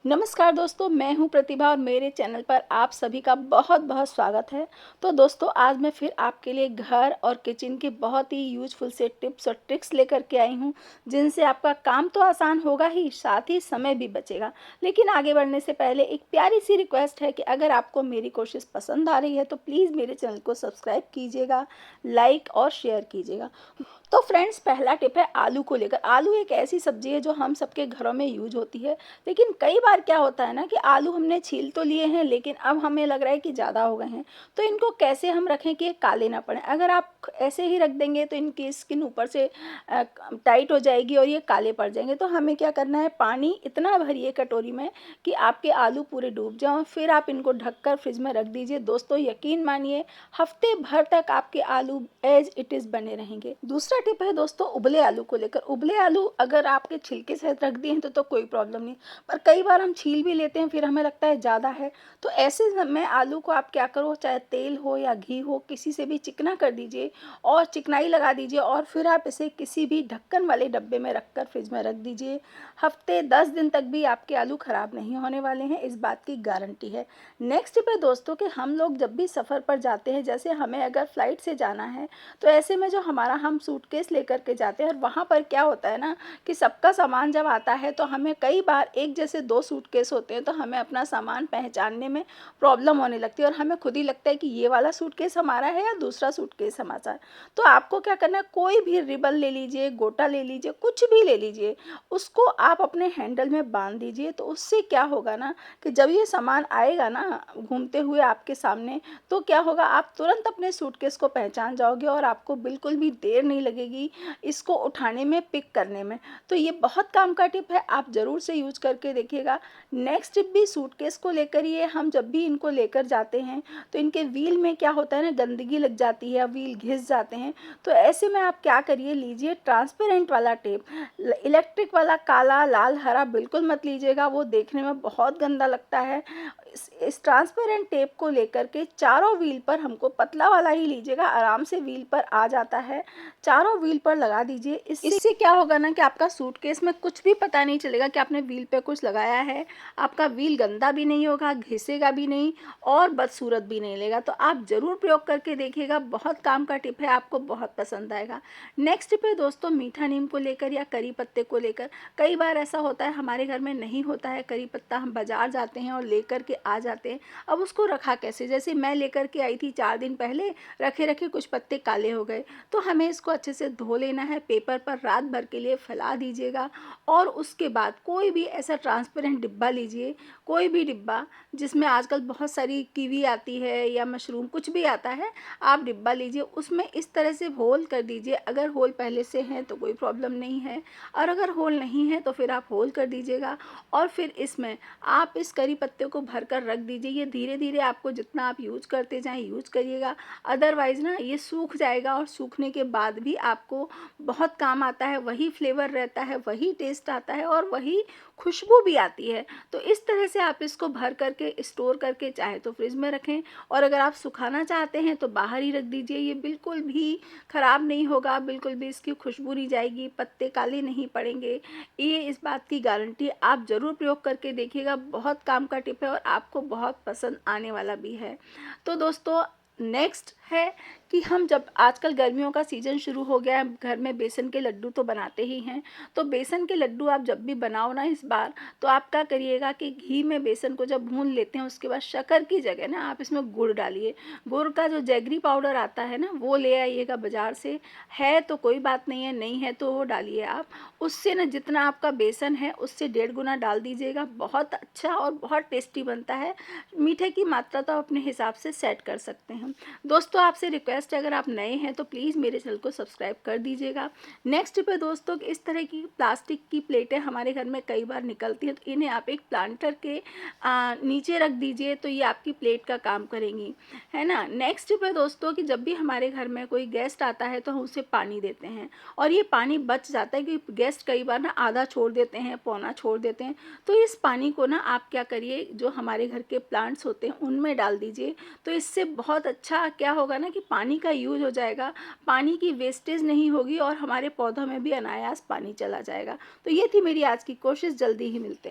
नमस्कार दोस्तों, मैं हूं प्रतिभा और मेरे चैनल पर आप सभी का बहुत बहुत स्वागत है। तो दोस्तों, आज मैं फिर आपके लिए घर और किचन के बहुत ही यूजफुल से टिप्स और ट्रिक्स लेकर के आई हूं, जिनसे आपका काम तो आसान होगा ही, साथ ही समय भी बचेगा। लेकिन आगे बढ़ने से पहले एक प्यारी सी रिक्वेस्ट है कि अगर आपको मेरी कोशिश पसंद आ रही है तो प्लीज़ मेरे चैनल को सब्सक्राइब कीजिएगा, लाइक और शेयर कीजिएगा। तो फ्रेंड्स, पहला टिप है आलू को लेकर। आलू एक ऐसी सब्जी है जो हम सबके घरों में यूज होती है, लेकिन कई बार क्या होता है ना कि आलू हमने छील तो लिए हैं, लेकिन अब हमें लग रहा है कि ज़्यादा हो गए हैं। तो इनको कैसे हम रखें कि ये काले ना पड़े। अगर आप ऐसे ही रख देंगे तो इनकी स्किन ऊपर से टाइट हो जाएगी और ये काले पड़ जाएंगे। तो हमें क्या करना है, पानी इतना भरिए कटोरी में कि आपके आलू पूरे डूब जाओ, फिर आप इनको ढककर फ्रिज में रख दीजिए। दोस्तों, यकीन मानिए, हफ्ते भर तक आपके आलू एज इट इज़ बने रहेंगे। दूसरा टिप है दोस्तों, उबले आलू को लेकर। उबले आलू अगर आपके छिलके सहित रख दिए हैं तो कोई प्रॉब्लम नहीं, पर कई बार हम छील भी लेते हैं, फिर हमें लगता है ज़्यादा है। तो ऐसे में आलू को आप क्या करो, चाहे तेल हो या घी हो, किसी से भी चिकना कर दीजिए और चिकनाई लगा दीजिए, और फिर आप इसे किसी भी ढक्कन वाले डब्बे में रखकर फ्रिज में रख दीजिए। हफ्ते 10 दिन तक भी आपके आलू ख़राब नहीं होने वाले हैं, इस बात की गारंटी है। नेक्स्ट टिप है दोस्तों कि हम लोग जब भी सफ़र पर जाते हैं, जैसे हमें अगर फ़्लाइट से जाना है, तो ऐसे में जो हम सूटकेस लेकर के जाते हैं, और वहाँ पर क्या होता है ना कि सबका सामान जब आता है तो हमें कई बार एक जैसे 2 सूटकेस होते हैं, तो हमें अपना सामान पहचानने में प्रॉब्लम होने लगती है और हमें खुद ही लगता है कि ये वाला सूटकेस हमारा है या दूसरा सूटकेस हमारा है। तो आपको क्या करना है, कोई भी रिबन ले लीजिए, गोटा ले लीजिए, कुछ भी ले लीजिए, उसको आप अपने हैंडल में बांध दीजिए। तो उससे क्या होगा ना कि जब ये सामान आएगा ना घूमते हुए आपके सामने, तो क्या होगा, आप तुरंत अपने सूटकेस को पहचान जाओगे और आपको बिल्कुल भी देर नहीं लगेगी इसको उठाने में, पिक करने में। तो ये बहुत काम का टिप है, आप ज़रूर से यूज करके देखिएगा। नेक्स्ट टिप भी सूटकेस को लेकर ही है। हम जब भी इनको लेकर जाते हैं तो इनके व्हील में क्या होता है ना, गंदगी लग जाती है, व्हील घिस जाते हैं। तो ऐसे में आप क्या करिए, लीजिए ट्रांसपेरेंट वाला टेप। इलेक्ट्रिक वाला काला लाल हरा बिल्कुल मत लीजिएगा, वो देखने में बहुत गंदा लगता है। इस ट्रांसपेरेंट टेप को लेकर के चारों व्हील पर, हमको पतला वाला ही लीजिएगा, आराम से व्हील पर आ जाता है, चारों व्हील पर लगा दीजिए। इससे क्या होगा ना कि आपका सूटकेस में कुछ भी पता नहीं चलेगा कि आपने व्हील पे कुछ लगाया है। आपका व्हील गंदा भी नहीं होगा, घिसेगा भी नहीं और बदसूरत भी नहीं लगेगा। तो आप ज़रूर प्रयोग करके देखिएगा, बहुत काम का टिप है, आपको बहुत पसंद आएगा। नेक्स्ट टिप है दोस्तों, मीठा नीम को लेकर या करी पत्ते को लेकर। कई बार ऐसा होता है हमारे घर में नहीं होता है करी पत्ता, हम बाज़ार जाते हैं और लेकर के आ जाते हैं। अब उसको रखा कैसे, जैसे मैं लेकर के आई थी 4 दिन पहले, रखे रखे कुछ पत्ते काले हो गए। तो हमें इसको अच्छे से धो लेना है, पेपर पर रात भर के लिए फैला दीजिएगा, और उसके बाद कोई भी ऐसा ट्रांसपेरेंट डिब्बा लीजिए, कोई भी डिब्बा जिसमें आजकल बहुत सारी कीवी आती है या मशरूम कुछ भी आता है, आप डिब्बा लीजिए, उसमें इस तरह से होल कर दीजिए। अगर होल पहले से हैं तो कोई प्रॉब्लम नहीं है, और अगर होल नहीं है तो फिर आप होल कर दीजिएगा, और फिर इसमें आप इस करी पत्ते को भर कर रख दीजिए। ये धीरे धीरे आपको जितना आप यूज करते जाएं यूज करिएगा, अदरवाइज़ ना ये सूख जाएगा, और सूखने के बाद भी आपको बहुत काम आता है, वही फ्लेवर रहता है, वही टेस्ट आता है और वही खुशबू भी आती है। तो इस तरह से आप इसको भर करके स्टोर करके चाहे तो फ्रिज में रखें, और अगर आप सुखाना चाहते हैं तो बाहर ही रख दीजिए। ये बिल्कुल भी ख़राब नहीं होगा, बिल्कुल भी इसकी खुशबू नहीं जाएगी, पत्ते काले नहीं पड़ेंगे, ये इस बात की गारंटी। आप ज़रूर प्रयोग करके देखिएगा, बहुत काम का टिप है और आपको बहुत पसंद आने वाला भी है। तो दोस्तों, नेक्स्ट है कि हम जब आजकल गर्मियों का सीज़न शुरू हो गया है, घर में बेसन के लड्डू तो बनाते ही हैं। तो बेसन के लड्डू आप जब भी बनाओ ना इस बार, तो आप क्या करिएगा कि घी में बेसन को जब भून लेते हैं, उसके बाद शक्कर की जगह ना आप इसमें गुड़ डालिए। गुड़ का जो जैगरी पाउडर आता है ना, वो ले आइएगा बाज़ार से, है तो कोई बात नहीं है, नहीं है तो वो डालिए आप। उससे ना जितना आपका बेसन है उससे 1.5 गुना डाल दीजिएगा, बहुत अच्छा और बहुत टेस्टी बनता है। मीठे की मात्रा तो आप अपने हिसाब से सेट कर सकते हैं। दोस्तों, आपसे रिक्वेस्ट है, अगर आप नए हैं तो प्लीज़ मेरे चैनल को सब्सक्राइब कर दीजिएगा। नेक्स्ट टिप है दोस्तों, इस तरह की प्लास्टिक की प्लेटें हमारे घर में कई बार निकलती हैं, तो इन्हें आप एक प्लांटर के नीचे रख दीजिए, तो ये आपकी प्लेट का काम करेंगी, है ना। नेक्स्ट टिप है दोस्तों कि जब भी हमारे घर में कोई गेस्ट आता है तो हम उसे पानी देते हैं, और ये पानी बच जाता है क्योंकि गेस्ट कई बार ना आधा छोड़ देते हैं, पौना छोड़ देते हैं। तो इस पानी को ना आप क्या करिए, जो हमारे घर के प्लांट्स होते हैं उनमें डाल दीजिए। तो इससे बहुत अच्छा क्या होगा ना कि पानी का यूज हो जाएगा, पानी की वेस्टेज नहीं होगी और हमारे पौधों में भी अनायास पानी चला जाएगा। तो ये थी मेरी आज की कोशिश, जल्दी ही मिलते हैं।